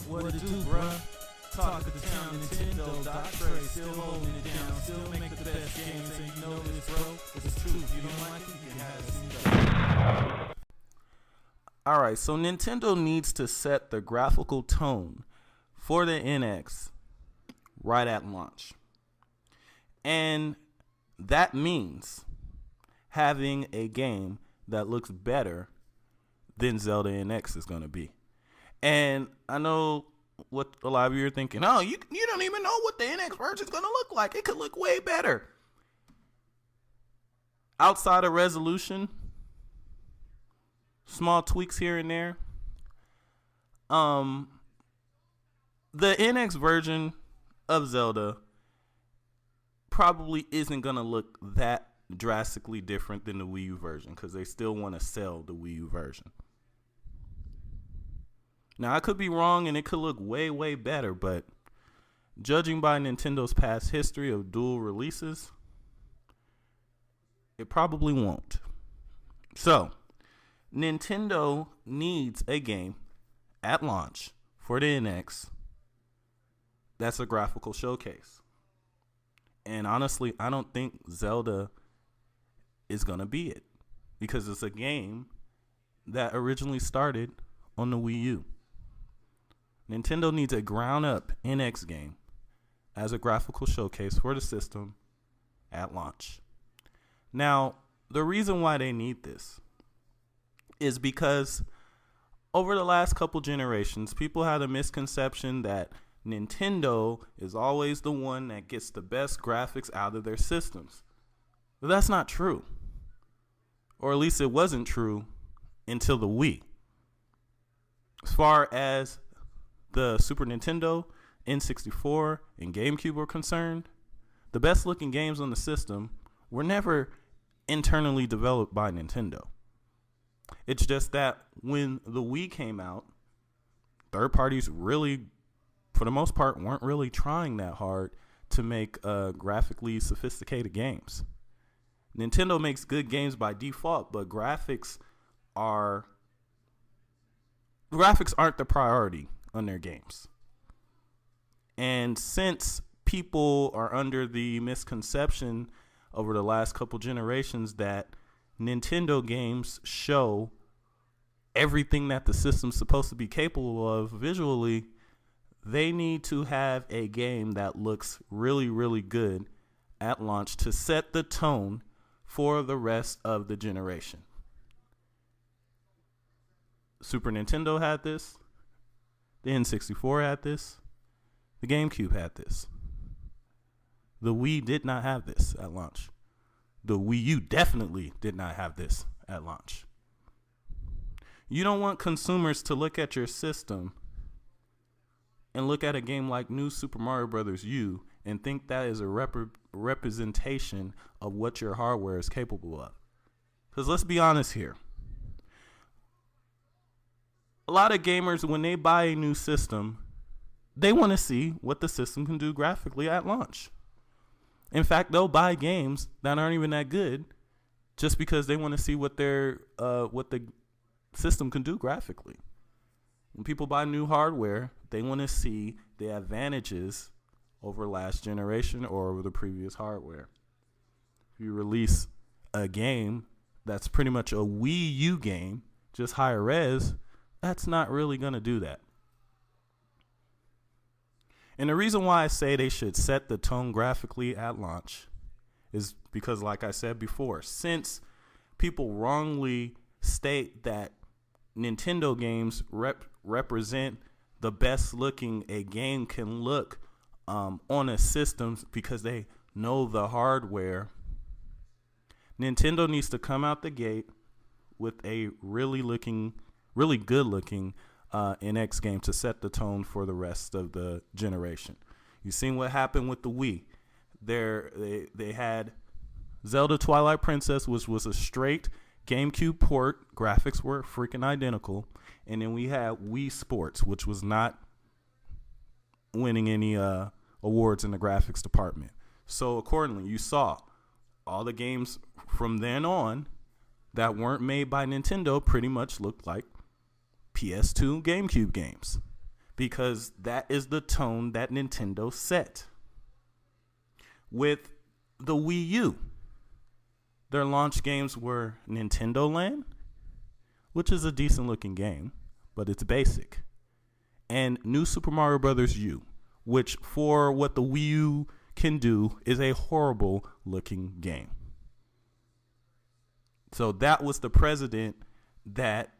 What it do, bruh? Talk of the town, Nintendo, Dot Trey, still holding it down, still make the best games, and you know this, bro. It's truth. You don't like it, you can have it. Alright, so Nintendo needs to set the graphical tone for the NX right at launch. And that means having a game that looks better than Zelda NX is going to be. And I know what a lot of you are thinking. Oh, you don't even know what the NX version is going to look like. It could look way better. Outside of resolution, small tweaks here and there. The NX version of Zelda probably isn't going to look that drastically different than the Wii U version because they still want to sell the Wii U version. Now, I could be wrong and it could look way, way better, but judging by Nintendo's past history of dual releases, it probably won't. So, Nintendo needs a game at launch for the NX that's a graphical showcase. And honestly, I don't think Zelda is going to be it because it's a game that originally started on the Wii U. Nintendo needs a ground-up NX game as a graphical showcase for the system at launch. Now, the reason why they need this is because over the last couple generations, people had a misconception that Nintendo is always the one that gets the best graphics out of their systems. But that's not true. Or at least it wasn't true until the Wii. As far as the Super Nintendo, N64, and GameCube were concerned, the best looking games on the system were never internally developed by Nintendo. It's just that when the Wii came out, third parties really, for the most part, weren't really trying that hard to make graphically sophisticated games. Nintendo makes good games by default, but graphics aren't the priority on their games. And since people are under the misconception over the last couple generations that Nintendo games show everything that the system's supposed to be capable of visually, they need to have a game that looks really, really good at launch to set the tone for the rest of the generation. Super Nintendo had this. The N64 had this. The GameCube had this. The Wii did not have this at launch. The Wii U definitely did not have this at launch. You don't want consumers to look at your system and look at a game like New Super Mario Bros. U and think that is a representation of what your hardware is capable of. Because let's be honest here. A lot of gamers, when they buy a new system, they want to see what the system can do graphically at launch. In fact, they'll buy games that aren't even that good just because they want to see what the system can do graphically. When people buy new hardware, they want to see the advantages over last generation or over the previous hardware. If you release a game that's pretty much a Wii U game, just higher res, that's not really going to do that. And the reason why I say they should set the tone graphically at launch is because, like I said before, since people wrongly state that Nintendo games represent the best looking a game can look on a system because they know the hardware, Nintendo needs to come out the gate with a really good looking NX game to set the tone for the rest of the generation. You've seen what happened with the Wii. They had Zelda Twilight Princess, which was a straight GameCube port. Graphics were freaking identical. And then we had Wii Sports, which was not winning any awards in the graphics department. So accordingly, you saw all the games from then on that weren't made by Nintendo pretty much looked like PS2 GameCube games. because that is the tone that Nintendo set. With the Wii U, their launch games were Nintendo Land, which is a decent looking game, but it's basic, and New Super Mario Bros. U, which for what the Wii U can do is a horrible looking game. So that was the precedent that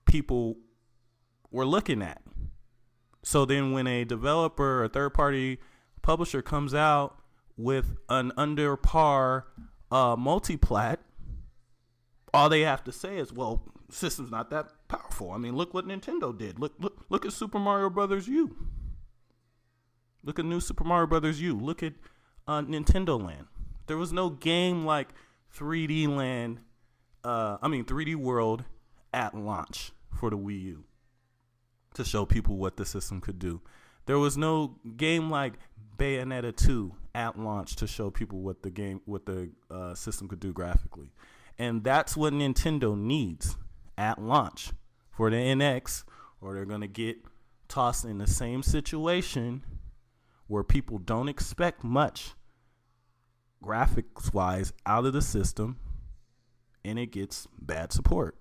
people were looking at. So then when a developer or third party publisher comes out with an under par multi-plat, all they have to say is, well, system's not that powerful. I mean, look what Nintendo did. Look at Super Mario Brothers U. Look at New Super Mario Brothers U. Look at Nintendo Land. There was no game like 3D Land, 3D World at launch for the Wii U to show people what the system could do. There was no game like Bayonetta 2 at launch to show people what the system could do graphically. And that's what Nintendo needs at launch for the NX, or they're going to get tossed in the same situation where people don't expect much graphics wise out of the system, and it gets bad support.